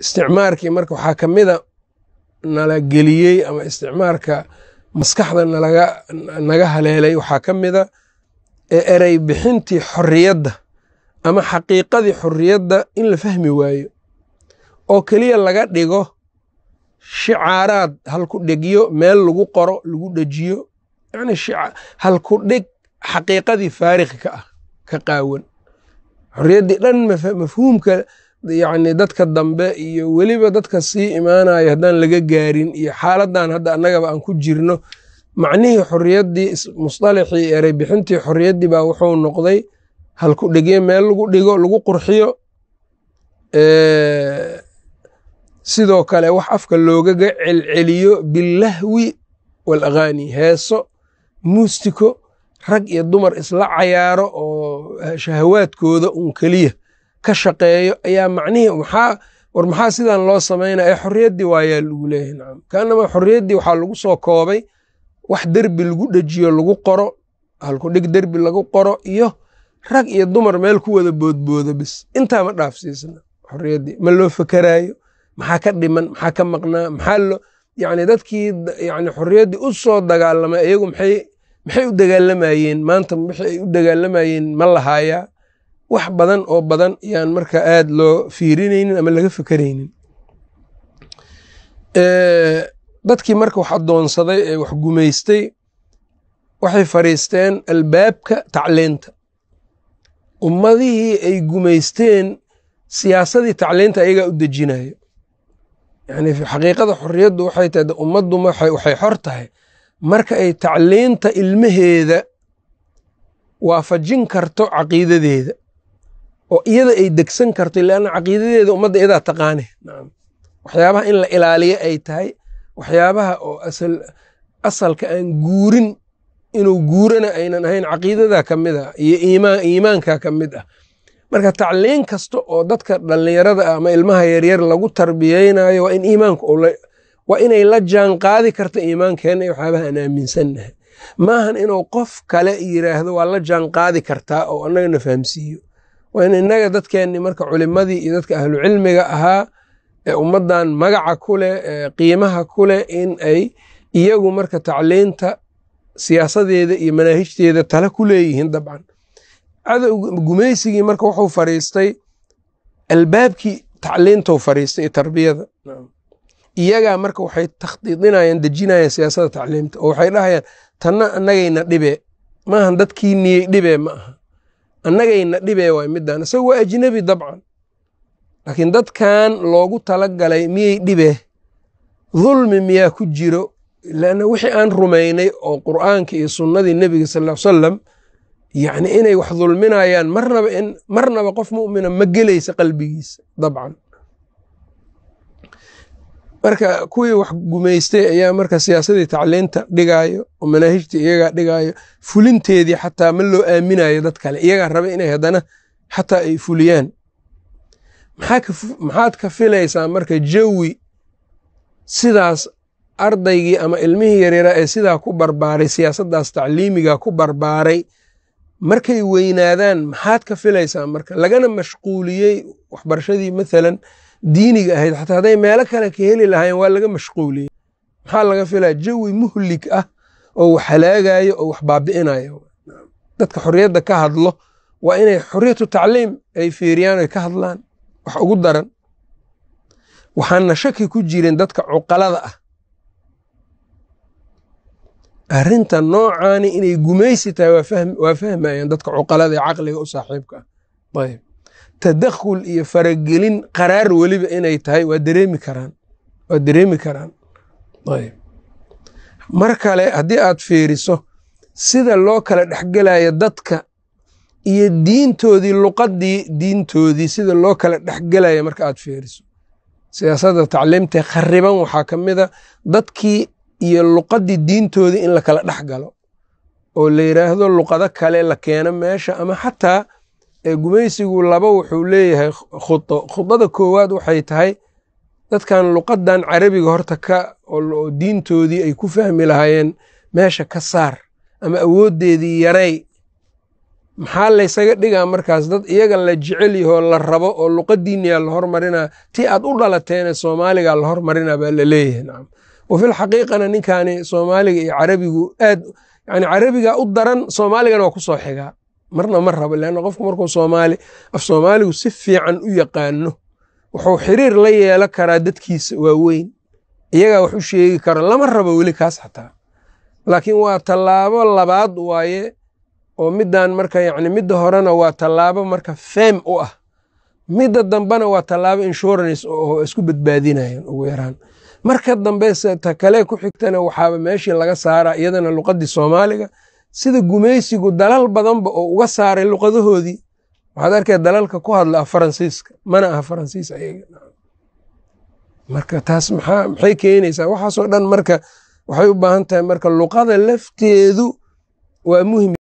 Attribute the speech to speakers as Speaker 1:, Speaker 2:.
Speaker 1: isticmaarkii marka waxaa ka mida nala geliyey ama isticmaarka maskaxda naga haleelay waxaa ka mida erey bixintii xorriyadda ama xaqiiqadii xorriyadda in la fahmi waayo oo keliya laga dhigo shicaaraad halku dhegyo meel lagu qoro lagu dhejiyo yani halku dhig xaqiiqadii faariqi ka ah ka qaawan xorriyaddii dhan mafhuumka yani dadka dambe iyo weliba dadka sii imaanayo haddaan laga gaarin iyo xaaladan hadda annagaba aan ku jirno macnihii xorriyaddii musطalaxii erey bixintii xorriyaddii baa wuxuu noqday halku dhegye meel lagu dhigo lagu qurxiyo sidoo kale wax afka loogaga celceliyo bilahwi waalaghaani heeso muustiko rag iyo dumar isla cayaaro oo shahawaadkooda un keliya ka shaqeeyo ayaa macnihii maxaa sidan loo samaynaya ee xorriyaddii waayaa lagu leeyahay nacam kaanama xorriyaddii waxaa lagu soo koobay wax derbi lagu dhejiyo lagu qoro halku dhig derbi lagu qoro iyo rag iyo dumar meel ku wada boodbooda bis intaa ma dhaafsiisna xorriyaddii ma loo fakaraayo maxaa ka dhiman maxaa ka maqnaa maxaa yani dadkii yani xorriyaddii u soo dagaalamay iyagu maxay u dagaalamayeen maanta wixii ay u dagaalamayeen ma lahaayaa wax badan oo badan yaan marka aad loo fiirinaynin ama laga fekeraynin dadkii marka wax addoonsaday ee wax gumaystay waxay fariisteen albaabka tacliinta ummadihii ay gumaysteen siyaasadii tacliinta ayagaa u dejinayo yani xaqiiqada xorriyaddu waxay tahay ummaddu waxay xor tahay marka ay tacliinta ilmaheeda waafajin karto caqiidadeeda oo iyada ay degsan karto leanna caqiidadeeda ummadda iyadaa taqaane waxyaabaha in la ilaaliyo ay tahay waxyaabaha oo asalka aan guurin inuu guurana aynan ahayn caqiidada ka mid ah iyo iimaanka ka mid ah marka tacliin kasta oo dadka dhallinyarada ah ama ilmaha yaryar lagu tarbiyeynayo waa in iimaanku waa inay la jaan qaadi karto iimaankeena iyo waxyaabaha aan aaminsannahay maahan inuu qof kale yiraahdo waa la jaan qaadi kartaa oo annagana fahamsiiyo waa in innaga dadkeenni marka culimadii iyo dadka ahlu cilmiga ahaa ee ummaddan magaca ku leh ee qiimaha ku leh in ay iyagu marka tacliinta siyaasadeeda iyo manaahijteeda tala ku leeyihiin dabcan gumaysigii marka wuxuu fariistay albaabkii tacliintou fariistay iyo tarbiyada iyagaa marka waxay takhdiidinayaan dejinayaan siyaasada tacliimta oo waxay dhahayaan tanna annagayna dhibee maahan dadkiiniyey dhibee ma aha annagayna dhibee waay midaan isaga waa ajnebi dabcan laakiin dadkan loogu talagalay miyey dhibee dulmi miyaa ku jiro lanna wixii aan rumaynay oo qur'aanka iyo sunnadii nebiga sal ll salam yacni inay wax dulminayaan marnaba qof mu'mina ma gelaysa qalbigiisa dabcan marka kuwii wax gumaystay ayaa marka siyaasadii tacliinta dhigaayo oo manaahijtii iyagaa dhigaayo fulinteedii xataa ma loo aaminayo dad kale iyagaa raba inay haddana xataa ay fuliyaan maxaad ka filaysaa marka jawi sidaas ardaygii ama ilmihii yaryaraa ee sidaa ku barbaaray siyaasaddaas tacliimiga ku barbaaray markay weynaadaan maxaad ka filaysaa marka lagana mashquuliyey waxbarashadii maalan diiniga ahayd xataa hadday meelo kale ka heli lahaayeen waa laga mashquuliyey maxaa laga filaya jawi muhlig ah oo wax halaagayo oo wax baabi'inayo dadka xorriyadda ka hadlo waa inay xorriyatu tacliim ay fiiriyaan oy ka hadlaan wax ugu daran waxaana shaki ku jirin dadka cuqalada ah arrinta noocaani inay gumaysi tahay waa fahmayaan dadka cuqalada ee caqliga u saaxiibka ah ayb tadakhul iyo faragelin qaraar weliba inay tahay waa dareemi karaan ayb mar kale haddii aad fiiriso sida loo kala dhexgelayo dadka iyo diintoodii sida loo kala dhexgelaya marka aad fiiriso siyaasadda tacliimta khariban waxaa ka mida dadkii iyo luqaddii diintoodii in la kala dhex galo oo la yiraahdo luqado kale la keeno meesha ama xataa gumaysigu laba wuxuu leeyahay khudada koowaad waxay tahay dadkan luqadan carabiga horta oo diintoodii ay ku fahmi lahaayeen meesha ka saar ama awooddeedii yaray maxaa laysaga dhigaa markaas dad iyaga la jecel yahoo la rabo oo luqadiiniyaa la hormarinaa tii aad u dhalateene soomaaligaa la hormarinaa baa la leeyahay nacam wafil xaqiiqana ninkaani soomaaliga iyo carabigu aad yani carabigaa u daran soomaaligana waa ku soo xigaa marna ma rabo leanna qofku markuu af soomaaligu si fiican u yaqaano wuxuu xiriir la yeelan karaa dadkiisa waaweyn iyagaa wax u sheegi karo lama rabo weli kaas xataa laakiin waa tallaabo labaad waaye oo middan marka yani midda horena waa tallaabo marka fem u ah midda dambena waa tallaabo insurance oo isku badbaadinayan ugu yaraan marka dambe ta kale ku xigtana waxaaba meeshii laga saaraa iyadana luqadii soomaaliga sida gumaysigu dalal badanba oo uga saaray luqadahoodii waxaad arkay dalalka ku hadla faransiiska mana aha faransiis ayaga marka taas maxay keenaysaa waxaasoo dhan marka waxay u baahan tahay marka luqada lafteedu waa muhim